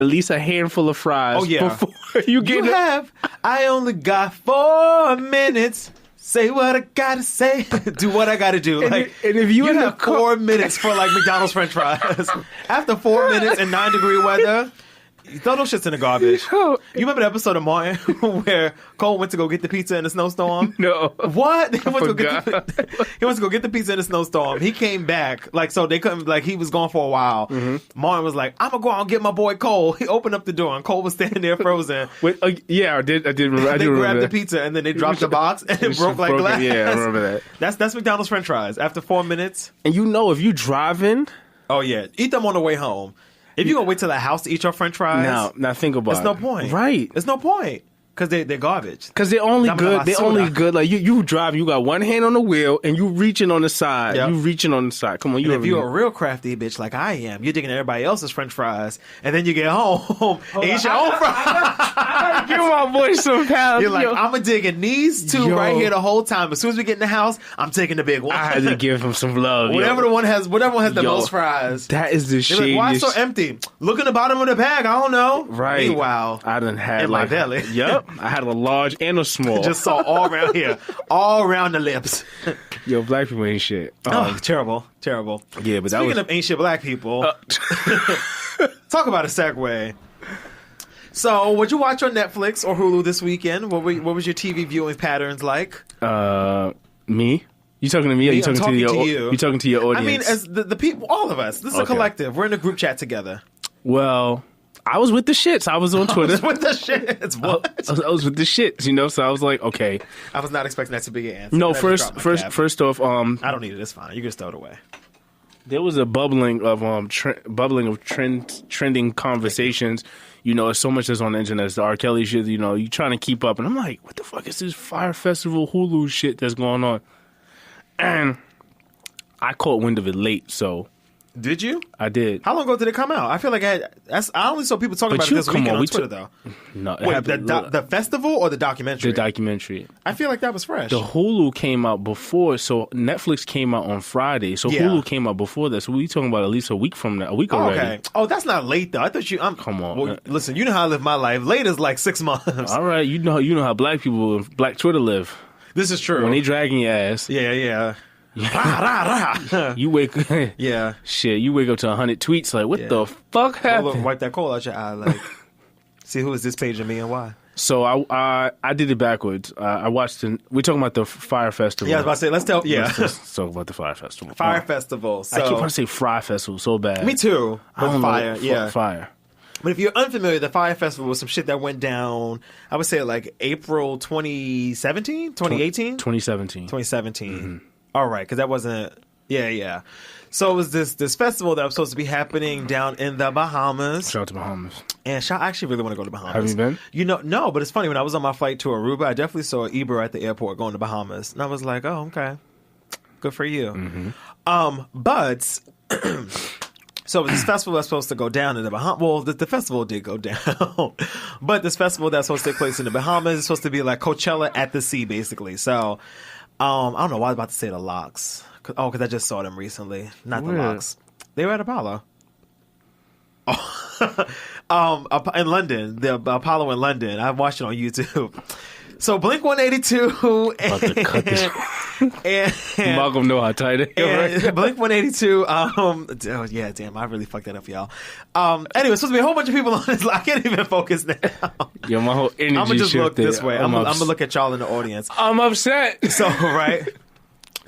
at least a handful of fries. Oh, yeah. Before you get I only got 4 minutes. Say what I gotta say. Do what I gotta do. And if you have 4 minutes for like McDonald's French fries. After 4 minutes and 9-degree weather, you throw those shits in the garbage. You remember the episode of Martin where Cole went to go get the pizza in a snowstorm? No. What? He went to go get the pizza in a snowstorm. He came back. Like, so they couldn't, like, he was gone for a while. Mm-hmm. Martin was like, I'm going to go out and get my boy Cole. He opened up the door and Cole was standing there frozen. Wait, yeah, I did remember. They grabbed the pizza and then they dropped the box and it broke like glass. Yeah, I remember that. That's McDonald's French fries. After 4 minutes. And you know, if you driving. Oh, yeah. Eat them on the way home. If you're going to wait till the house to eat your French fries. Now think about it. There's no point. Right. There's no point. Because they're garbage. Because they're only good. They're only good. Like you drive, you got one hand on the wheel, and you reaching on the side. Yep. You reaching on the side. Come on, you. And if you're a real crafty bitch like I am, you're digging everybody else's French fries, and then you get home, eat your own fries. I gotta give my boy some pounds. You're like, I'm digging these two right here the whole time. As soon as we get in the house, I'm taking the big one. I had to give him some love. Whatever one has the most fries. That is the shit. Like, why it's so empty? Look in the bottom of the bag. I don't know. Right. Meanwhile, I done had in my belly. Yep. I had a large and a small. Just saw all around here. All around the lips. Yo, black people ain't shit. Terrible. Yeah, but Speaking of ain't shit black people, talk about a segue. So, what'd you watch on Netflix or Hulu this weekend? What was your TV viewing patterns like? Me? You talking to me? Or you talking to you? You talking to your audience? I mean, as the people, all of us. This is a collective. We're in a group chat together. Well, I was with the shits. I was on Twitter. I was with the shits. What? I was with the shits, you know. So I was like, okay. I was not expecting that to be your answer. No, first off, I don't need it. It's fine. You can just throw it away. There was a bubbling of trending conversations. You know, so much that's on the internet. It's the R. Kelly shit. You know, you trying to keep up, and I'm like, what the fuck is this Fyre Festival Hulu shit that's going on? And I caught wind of it late, so. Did you? I did. How long ago did it come out? I feel like I only saw people talking about it this weekend on Twitter, though. No, wait, the festival or the documentary? The documentary. I feel like that was fresh. The Hulu came out before, so Netflix came out on Friday, so Hulu came out before that. So we talking about at least a week from now, a week already. Okay. Oh, that's not late though. I thought you. Come on. Well, listen, you know how I live my life. Late is like 6 months. All right, you know how black people, black Twitter live. This is true. When they dragging your ass. Yeah. You wake shit. You wake up to 100 tweets like, what the fuck happened? Look, wipe that coal out your eye. Like, see who is this page of me and why? So I did it backwards. I watched. We're talking about the Fyre Festival. Yeah, I was about to say. Let's talk about the Fyre Festival. Fyre Festival. So, I keep wanting to say Fry Festival so bad. Me too. I don't Fire. know. Fire. But if you're unfamiliar, the Fyre Festival was some shit that went down, I would say like April 2017? 2018? 2017. 2017. Mm-hmm. All right, because that wasn't... Yeah. So it was this festival that was supposed to be happening down in the Bahamas. Shout out to Bahamas. And I actually really want to go to Bahamas. Have you been? You know, no, but it's funny. When I was on my flight to Aruba, I definitely saw Eber at the airport going to Bahamas. And I was like, oh, okay. Good for you. Mm-hmm. But... So this festival that's supposed to go down in the Bahamas. Well, the festival did go down, but this festival that's supposed to take place in the Bahamas is supposed to be like Coachella at the sea, basically. So I don't know why I was about to say the Locks. Because I just saw them recently. Not the Locks. They were at Apollo. In London, the Apollo in London. I watched it on YouTube. So Blink 182 about to cut this. And Malcolm know how tight it is. Right? Blink 182. Oh yeah, damn! I really fucked that up, y'all. Anyway, supposed to be a whole bunch of people on this. I can't even focus now. Yo, my whole energy. I'm gonna just look this way. I'm gonna look at y'all in the audience. I'm upset. So right.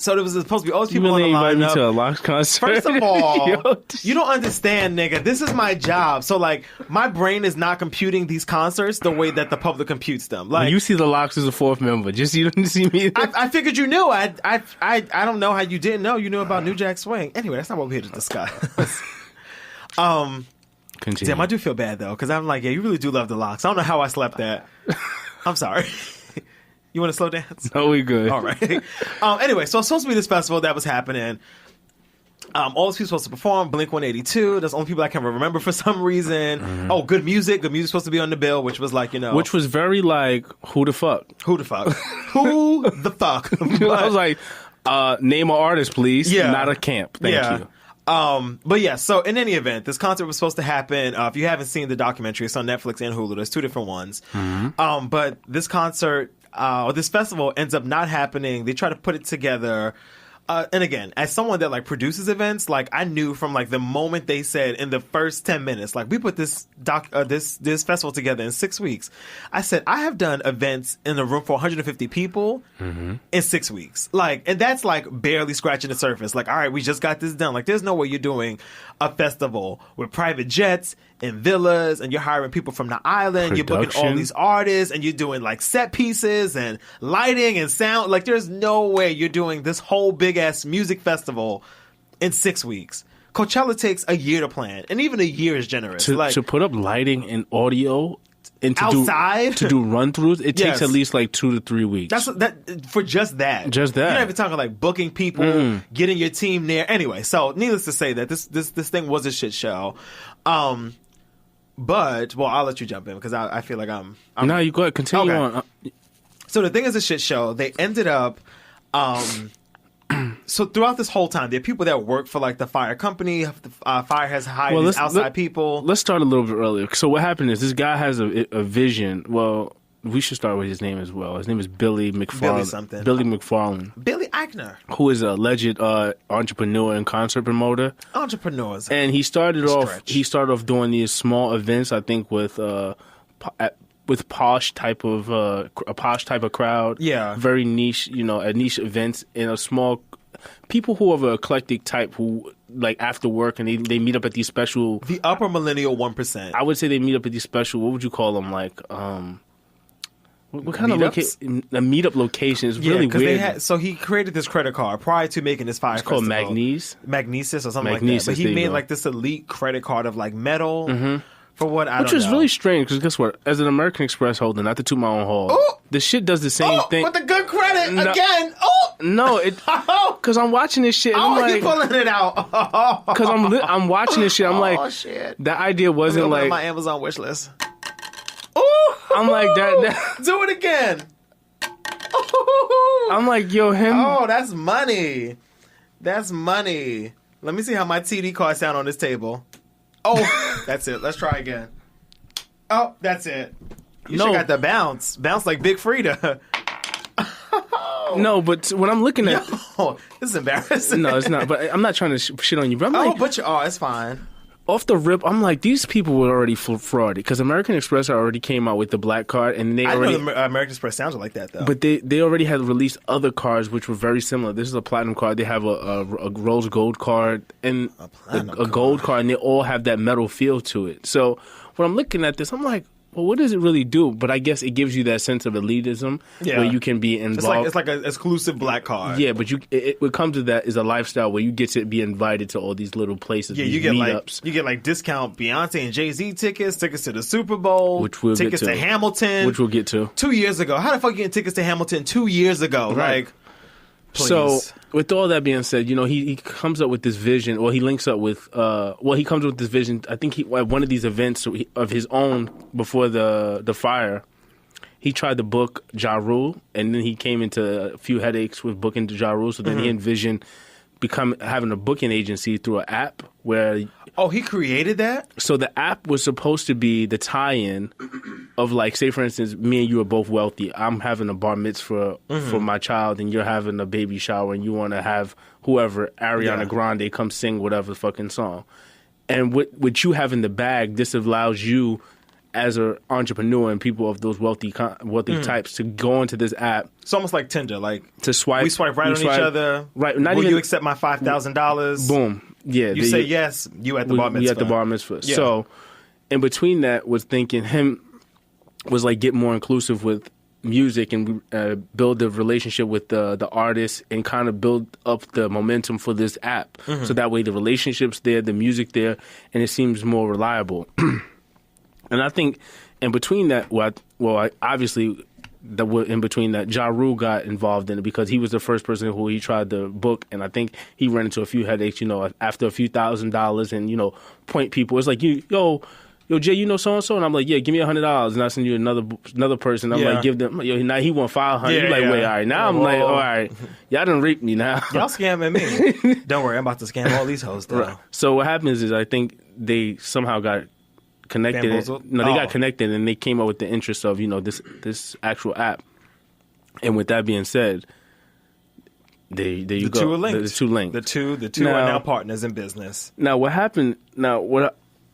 So there was supposed to be all these people on the lineup. You invite me to a Locks concert? First of all, you don't understand, nigga. This is my job. So, like, my brain is not computing these concerts the way that the public computes them. Like, when you see the Locks as a fourth member. Just you didn't see me. I figured you knew. I don't know how you didn't know. You knew about New Jack Swing. Anyway, that's not what we're here to discuss. Continue. Damn, I do feel bad though, because I'm like, yeah, you really do love the Locks. I don't know how I slept that. I'm sorry. You want to slow dance? No, we good. All right. Anyway, so it's supposed to be this festival that was happening. All these people supposed to perform. Blink 182. That's the only people I can remember for some reason. Mm-hmm. Oh, good music. Good music supposed to be on the bill, which was like, which was very like, who the fuck? Who the fuck? Who the fuck? I was like, name an artist, please. Yeah. Not a camp. Thank you. But yeah, so in any event, this concert was supposed to happen. If you haven't seen the documentary, it's on Netflix and Hulu. There's two different ones. But this concert, or this festival ends up not happening. They try to put it together. And again, as someone that like produces events, like I knew from like the moment they said in the first 10 minutes, like we put this this festival together in 6 weeks. I said, I have done events in a room for 150 people in 6 weeks. Like, and that's like barely scratching the surface. Like, all right, we just got this done. Like, there's no way you're doing a festival with private jets and villas and you're hiring people from the island. You're booking all these artists and you're doing like set pieces and lighting and sound. Like, there's no way you're doing this whole big ass music festival in 6 weeks. Coachella takes a year to plan, and even a year is generous. To put up lighting and audio and to outside do run throughs, it takes at least like 2 to 3 weeks. That for just that. Just that. You're not even talking like booking people, getting your team there. Anyway, so needless to say that this thing was a shit show. But I'll let you jump in because I feel like I'm no, you go ahead. Continue on. So the thing is a shit show. They ended up. So throughout this whole time, there are people that work for like the Fyre company. Fyre has hired these outside people. Let's start a little bit earlier. So what happened is this guy has a vision. Well, we should start with his name as well. His name is Billy McFarlane. Billy McFarlane. Billy Eichner. Who is an alleged entrepreneur and concert promoter. Entrepreneurs. And he started off doing these small events, I think, with posh type of a posh type of crowd. Yeah. Very niche, a niche events in a small people who have an eclectic type who like after work and they meet up at these special the upper millennial 1%. I would say they meet up at these special, what would you call them, like what kind of meetup location is really weird. So he created this credit card prior to making this Fyre Festival. It's called Magnesis or something like that. But he made like this elite credit card of like metal. For what I Which don't is know. really strange because guess what? As an American Express holder, not to toot my own horn, the shit does the same thing. With the good credit again. Oh no, because I'm watching this shit. And I'm like, you pulling it out? Because I'm watching this shit. I'm like, shit. The idea wasn't like my Amazon wish list. I'm like that. Do it again. I'm like, yo, him. Oh, that's money. That's money. Let me see how my TD card sound on this table. Oh, that's it. Let's try again. Oh, that's it. You should got the bounce. Bounce like Big Frida. No, but when I'm looking at... This is embarrassing. No, it's not. But I'm not trying to shit on you. But I'm it's fine. Off the rip, I'm like, these people were already frauded because American Express already came out with the black card, and I know the American Express sounds like that though. But they already had released other cards which were very similar. This is a platinum card. They have a rose gold card and a gold card, and they all have that metal feel to it. So when I'm looking at this, I'm like, well, what does it really do? But I guess it gives you that sense of elitism where you can be involved. It's like an exclusive black card. Yeah, but what comes to that is a lifestyle where you get to be invited to all these little places. Yeah, you get meetups. You get like discount Beyonce and Jay-Z tickets to the Super Bowl, tickets to Hamilton, which we'll get to. 2 years ago, how the fuck you getting tickets to Hamilton 2 years ago? Right. Like, please. So with all that being said, he comes up with this vision, or he links up with, he comes up with this vision. I think at one of these events of his own before the fire, he tried to book Ja Rule, and then he came into a few headaches with booking Ja Rule. So then he envisioned having a booking agency through an app where... Oh, he created that? So the app was supposed to be the tie-in of, like, say, for instance, me and you are both wealthy. I'm having a bar mitzvah for my child, and you're having a baby shower, and you want to have whoever, Ariana Grande, come sing whatever fucking song. And with you having the bag, this allows you, as an entrepreneur and people of those wealthy types, to go into this app. It's almost like Tinder, like to swipe. We swipe on each other. Right. Will you accept my $5,000? Boom. Yeah. You say yes. You at the bar mitzvah. You at the bar mitzvah. Yeah. So, in between that was thinking him was like get more inclusive with music and build a relationship with the artist and kind of build up the momentum for this app. So that way the relationship's there, the music there, and it seems more reliable. And I think in between that, obviously, in between that, Ja Rule got involved in it because he was the first person who he tried to book, and I think he ran into a few headaches, after a few $1,000s and, point people. It's like, yo, Jay, you know so and so, and I'm like, yeah, give me $100, and I send you another person. I'm like, give them. Yo, now he want $500. Yeah, You're like, wait, all right. Now I'm like, all Whoa. right, y'all done raped me now. Y'all scamming me. Don't worry, I'm about to scam all these hoes though. Right. So what happens is I think they somehow got connected. Bamboozled? No, they got connected, and they came up with the interest of this actual app. And with that being said, there you go. Two are linked. The two linked. The two are now partners in business. Now what happened? Now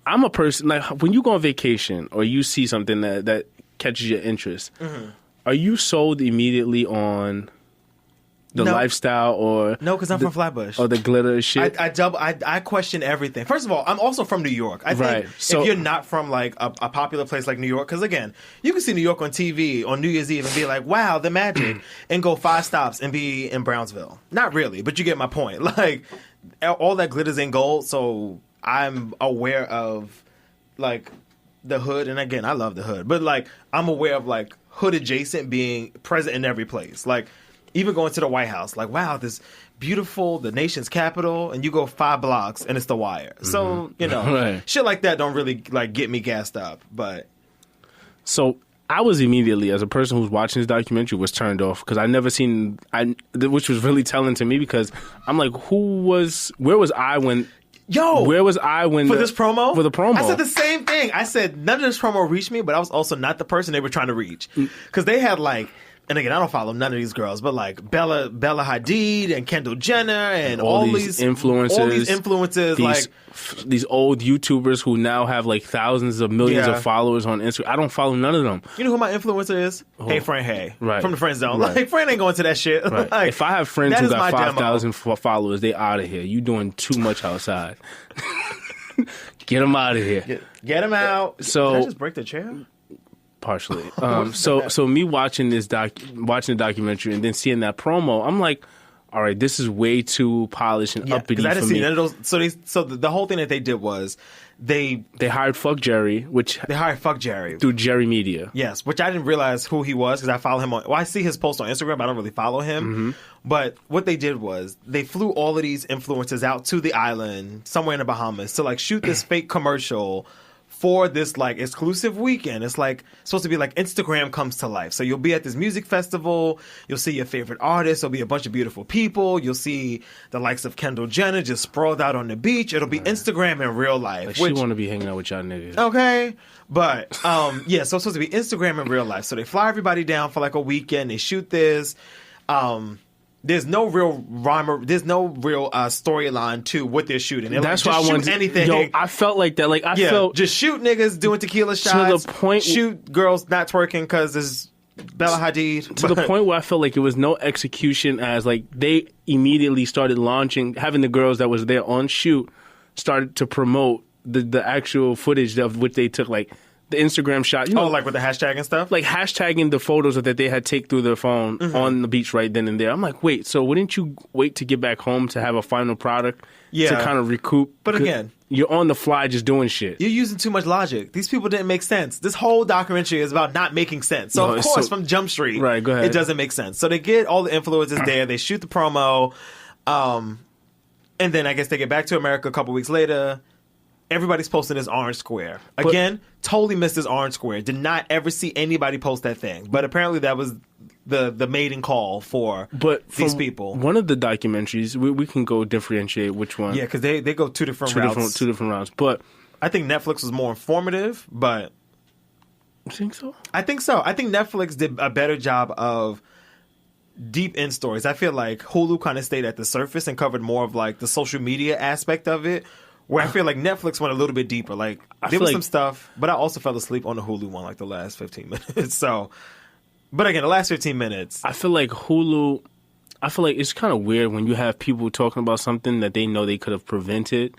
I'm a person like when you go on vacation or you see something that catches your interest. Mm-hmm. Are you sold immediately on the lifestyle or no? Because I'm from Flatbush or the glitter shit. I question everything. First of all, I'm also from New York. I think So, if you're not from like a popular place like New York, because again, you can see New York on TV on New Year's Eve and be like, "Wow, the magic," and go 5 stops and be in Brownsville. Not really, but you get my point. Like all that glitters in gold, so I'm aware of like the hood, and again, I love the hood, but like I'm aware of like hood adjacent being present in every place, like. Even going to the White House, like, wow, this beautiful, the nation's capital, and you go 5 blocks and it's The Wire. Mm-hmm. So, right. Shit like that don't really, like, get me gassed up, but... So, I was immediately, as a person who's watching this documentary, was turned off, because I never seen, which was really telling to me, because I'm like, where was I when... where was I when... For this promo? For the promo. I said the same thing. I said, none of this promo reached me, but I was also not the person they were trying to reach. Because they had, like... And again, I don't follow none of these girls, but like Bella Hadid and Kendall Jenner and all these influencers, these old YouTubers who now have like thousands of millions of followers on Instagram. I don't follow none of them. You know who my influencer is? Hey Fran Hey, right. From the Friend Zone. Right. Like Fran ain't going to that shit. Right. Like, if I have friends who got 5,000 followers, they out of here. You doing too much outside. Get them out of here. Get them out. So, did I just break the chair? Partially. So me watching the documentary and then seeing that promo, I'm like, all right, this is way too polished and uppity for me. I didn't see none of those. So the whole thing that they did was they hired Fuck Jerry, through Jerry Media. Yes, which I didn't realize who he was because I follow him on. Well, I see his post on Instagram, but I don't really follow him. Mm-hmm. But what they did was they flew all of these influencers out to the island somewhere in the Bahamas to like shoot this fake commercial for this like exclusive weekend. It's like supposed to be like Instagram comes to life. So you'll be at this music festival, you'll see your favorite artists, there'll be a bunch of beautiful people, you'll see the likes of Kendall Jenner just sprawled out on the beach. It'll be Instagram in real life. Like she want to be hanging out with y'all niggas. Okay. But so it's supposed to be Instagram in real life. So they fly everybody down for like a weekend, they shoot this. There's no real storyline to what they're shooting. They're That's like, why I wanted anything. Yo, I felt like that. Like I felt just shoot niggas doing tequila shots. To the point, shoot girls not twerking because there's Bella Hadid. To the point where I felt like it was no execution. As like they immediately started having the girls that was there on shoot started to promote the actual footage of which they took, like the Instagram shot, like with the hashtag and stuff? Like hashtagging the photos that they had take through their phone on the beach right then and there. I'm like, wait, so wouldn't you wait to get back home to have a final product to kind of recoup? But again, you're on the fly just doing shit. You're using too much logic. These people didn't make sense. This whole documentary is about not making sense. So, of course, from Jump Street, right, go ahead. It doesn't make sense. So they get all the influencers there. They shoot the promo. And then I guess they get back to America a couple weeks later. Everybody's posting this orange square. Again, totally missed this orange square. Did not ever see anybody post that thing. But apparently that was the maiden call for these people. One of the documentaries, we can go differentiate which one. Yeah, because they go two different routes. Two different routes. But I think Netflix was more informative, but... You think so? I think so. I think Netflix did a better job of deep in stories. I feel like Hulu kind of stayed at the surface and covered more of like the social media aspect of it. Where I feel like Netflix went a little bit deeper. Like, there was some stuff, but I also fell asleep on the Hulu one, like the last 15 minutes. So, but again, the last 15 minutes. I feel like Hulu, it's kind of weird when you have people talking about something that they know they could have prevented,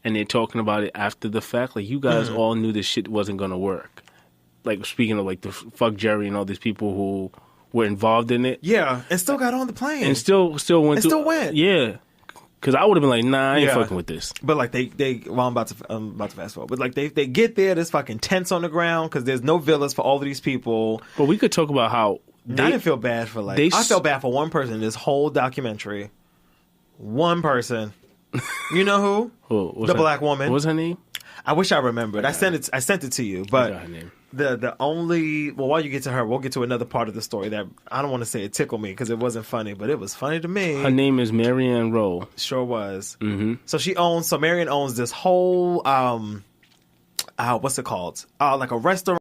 and they're talking about it after the fact. Like, you guys all knew this shit wasn't going to work. Like, speaking of like the Fuck Jerry and all these people who were involved in it. Yeah, and still got on the plane. And still went. And still went. Yeah. Because I would have been like, nah, I ain't fucking with this. But like I'm about to fast forward. But like they get there, there's fucking tents on the ground because there's no villas for all of these people. But we could talk about how I didn't feel bad for I felt bad for one person in this whole documentary. One person. You know who? Who? The black woman. What's her name? I wish I remembered. I sent it to you, but her name. the only while you get to her, we'll get to another part of the story that I don't want to say it tickled me because it wasn't funny, but it was funny to me. Her name is Marianne Rowe. Sure was. Mm-hmm. So Marianne owns this whole what's it called? Like a restaurant